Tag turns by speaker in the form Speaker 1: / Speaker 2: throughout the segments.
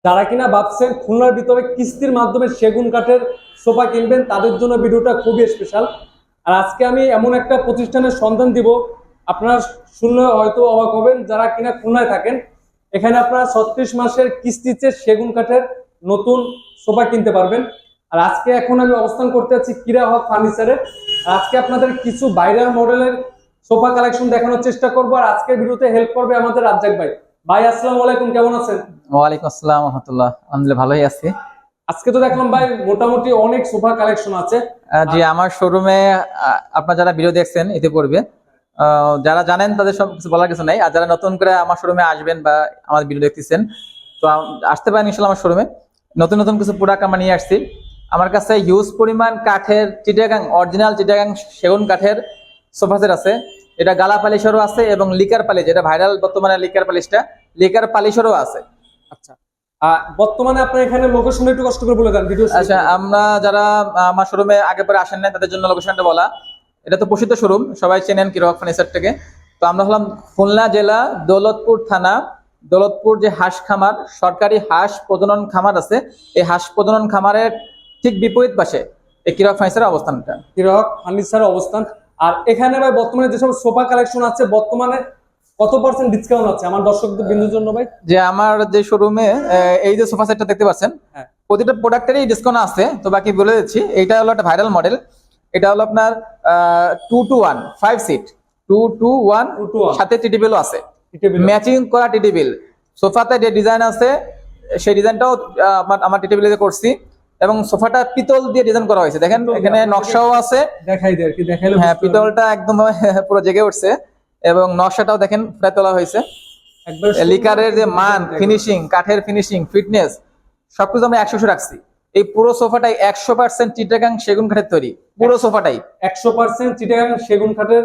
Speaker 1: যারা কিনা ভাবছেন খুলনার ভিতরে কিস্তির মাধ্যমে সেগুন কাঠের সোফা কিনবেন, তাদের জন্য ভিডিওটা খুবই স্পেশাল। আর আজকে আমি এমন একটা প্রতিষ্ঠানের সন্ধান দিব, আপনারা শুনলে হয়তো অবাক হবেন। যারা কিনা খুলনায় থাকেন, এখানে আপনারা 36 মাসের কিস্তিতে সেগুন কাঠের নতুন সোফা কিনতে পারবেন। আর আজকে এখন আমি অবস্থান করতে যাচ্ছি কিরা হক ফার্নিচারে। আজকে আপনাদের কিছু ভাইরাল মডেলের সোফা কালেকশন দেখানোর চেষ্টা করবো। আর আজকের ভিডিওতে হেল্প করবে আমাদের রাজ্জাক ভাই। ভাই আসসালামু আলাইকুম, কেমন আছেন?
Speaker 2: ওয়ালাইকুম আসসালাম ওয়া রাহমাতুল্লাহ। আলহামদুলিল্লাহ ভালোই আছি।
Speaker 1: আজকে তো দেখলাম ভাই মোটামুটি অনেক সোফা কালেকশন আছে।
Speaker 2: জি, আমার শোরুমে আপনারা যারা ভিডিও দেখছেন ইতিপূর্বে যারা জানেন তাদের সব কিছু বলার কিছু নাই। আর যারা নতুন করে আমার শোরুমে আসবেন বা আমার ভিডিও দেখতেছেন, তো আসতে পারেন ইনশাআল্লাহ। আমার শোরুমে নতুন নতুন কিছু প্রোডাক্ট আমরা নিয়ে আসছি। আমার কাছে হিউজ পরিমাণ কাঠের চিটাগাং, অরিজিনাল চিটাগাং সেগুন কাঠের সোফা সেট আছে। এটা গালা পালিশেরও আছে এবং লিকার পালিশ, যেটা ভাইরাল বর্তমানে লিকার পালিশটা, লিকার পালিশেরও আছে।
Speaker 1: আচ্ছা, বর্তমানে আপনার এখানে লোকেশন একটু কষ্ট করে বলে দেন ভিডিও।
Speaker 2: আচ্ছা, আমরা যারা আমার শোরুমে আগে পরে আসেন না তাদের জন্য লোকেশনটা বলা। এটা তো প্রসিদ্ধ শোরুম, সবাই চেনেন কিরা হক ফার্নিচার থেকে। তো আমরা হলাম খুলনা জেলা দৌলতপুর থানা, দৌলতপুর যে হাঁস খামার, সরকারি হাঁস প্রজনন খামার আছে, এই হাঁস প্রজনন খামারের ঠিক বিপরীত পাশে এই কিরা হক ফার্নিচারের অবস্থানটা।
Speaker 1: কিরা হক ফার্নিচারের অবস্থান। আর এখানে ভাই বর্তমানে যেসব সোফা কালেকশন আছে, বর্তমানে কত পার্সেন্ট ডিসকাউন্ট আছে আমার দর্শকদের বিন্দুর জন্য ভাই?
Speaker 2: যে আমার যে শোরুমে এই যে সোফা সেটটা দেখতে পাচ্ছেন,
Speaker 1: হ্যাঁ,
Speaker 2: প্রতিটা প্রোডাক্টেরই ডিসকাউন্ট আছে। তো বাকি বলে দিচ্ছি। এইটা হলো একটা ভাইরাল মডেল। এটা হলো আপনার 2-to-1 5 সিট, 2-to-1 সাথে টি টেবিলও আছে, ম্যাচিং করা টি টেবিল। সোফাতে যে ডিজাইন আছে সেই ডিজাইনটাও আমার টি টেবিলে করছি। এবং সোফাটা পিতল দিয়ে ডিজাইন করা হয়েছে, দেখেন এখানে নকশাও আছে।
Speaker 1: দেখাই দেয় কি দেখাইলে?
Speaker 2: হ্যাঁ, পিতলটা একদম পুরো জেগে উঠছে এবং নকশাটাও দেখেন ফুটায় তোলা হয়েছে।
Speaker 1: একবার
Speaker 2: লিকারের যে মান, ফিনিশিং, কাঠের ফিনিশিং, ফিটনেস সবকিছু আমরা 100 রাখছি। এই পুরো সোফাটাই 100% চিটাগাং সেগুন কাঠের তৈরি। পুরো সোফাটাই
Speaker 1: 100% চিটাগাং সেগুন কাঠের।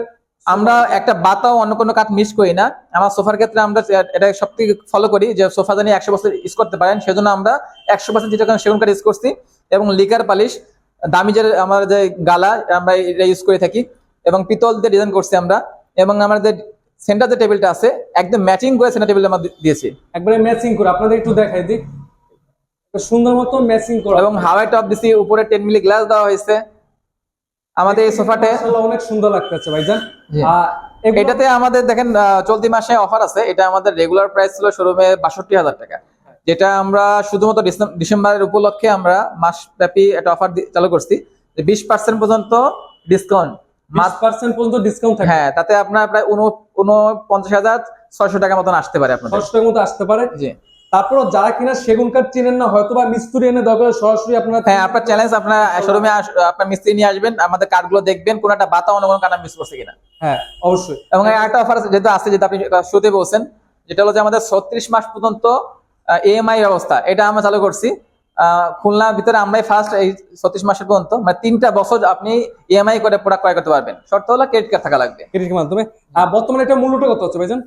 Speaker 2: আমরা একটা বাতাও অন্য কোনো কাঠ মিস করি না। আমার সোফার ক্ষেত্রে আমরা এটা সবথেকে ফলো করি যে সোফা জানি 100 বছর ইউজ করতে পারেন, সেজন্য আমরা 100% চিটাগাং সেগুন কাঠ ইউজ করছি। এবং লিকার পালিশ, দামি যে আমার যে গালা আমরা এটা ইউজ করে থাকি, এবং পিতল দিয়ে ডিজাইন করছি আমরা। এবং আমাদের সেন্টার যে টেবিলটা আছে একদম ম্যাচিং করে সেন্টার টেবিল আমরা দিয়েছি,
Speaker 1: একবারে ম্যাচিং করে। আপনাদের একটু দেখাই দিই, সুন্দর মতো ম্যাচিং করা।
Speaker 2: এবং হাওয়াই টপ দিছি, উপরে 10 মিলি গ্লাস দেওয়া হয়েছে আমাদের এই সোফাতে।
Speaker 1: অনেক সুন্দর লাগতেছে ভাইজান।
Speaker 2: এটাতে আমাদের দেখেন চলতি মাসে অফার আছে। এটা আমাদের রেগুলার প্রাইস ছিল শোরুমে 62,000 টাকা, যেটা আমরা শুধুমাত্র ডিসেম্বরের উপলক্ষে আমরা মাসব্যাপী একটা অফার চালু করছি, 20% পর্যন্ত ডিসকাউন্ট।
Speaker 1: 5% পর্যন্ত ডিসকাউন্ট থাকে।
Speaker 2: হ্যাঁ, তাতে আপনার প্রায় 49,600 টাকা মতন আসতে পারে, আপনার
Speaker 1: 600 টাকার মতো আসতে পারে।
Speaker 2: জি।
Speaker 1: তারপর যারা কিনা সেগুন কাঠ চিনেন না, হয়তো বা মিস্ত্রি এনে দরকার সরাসরি আপনার।
Speaker 2: হ্যাঁ, আপনার চ্যালেঞ্জ, আপনার শোরুমে আপনার মিস্ত্রি নিয়ে আসবেন, আমাদের কাঠগুলো দেখবেন কোন একটা বাতা অন্য কোনো কাঠ মিস করছে কিনা।
Speaker 1: হ্যাঁ, অবশ্যই।
Speaker 2: এবং একটা অফার আছে, যেটা আপনি শুতে বলছেন, যেটা হলো যে আমাদের 36 মাস পর্যন্ত EMI ব্যবস্থা, এটা আমরা চালু করছি। খুলনার ভিতরে আমরাই ফার্স্ট এই 36 মাসের পর্যন্ত, মানে 3টা বছর আপনি EMI করে প্রোডাক্ট ক্রয় করতে পারবেন। শর্ত হলো ক্রেডিট কার্ড থাকা লাগবে।
Speaker 1: ক্রেডিটের মাধ্যমে। আর বর্তমানে এটা মূল্যটা কত হচ্ছে ভাইজান?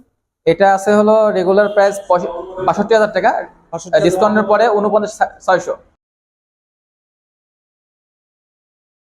Speaker 2: এটা আছে হলো রেগুলার প্রাইস 62,000 টাকা, ডিসকাউন্টের পরে 49,600।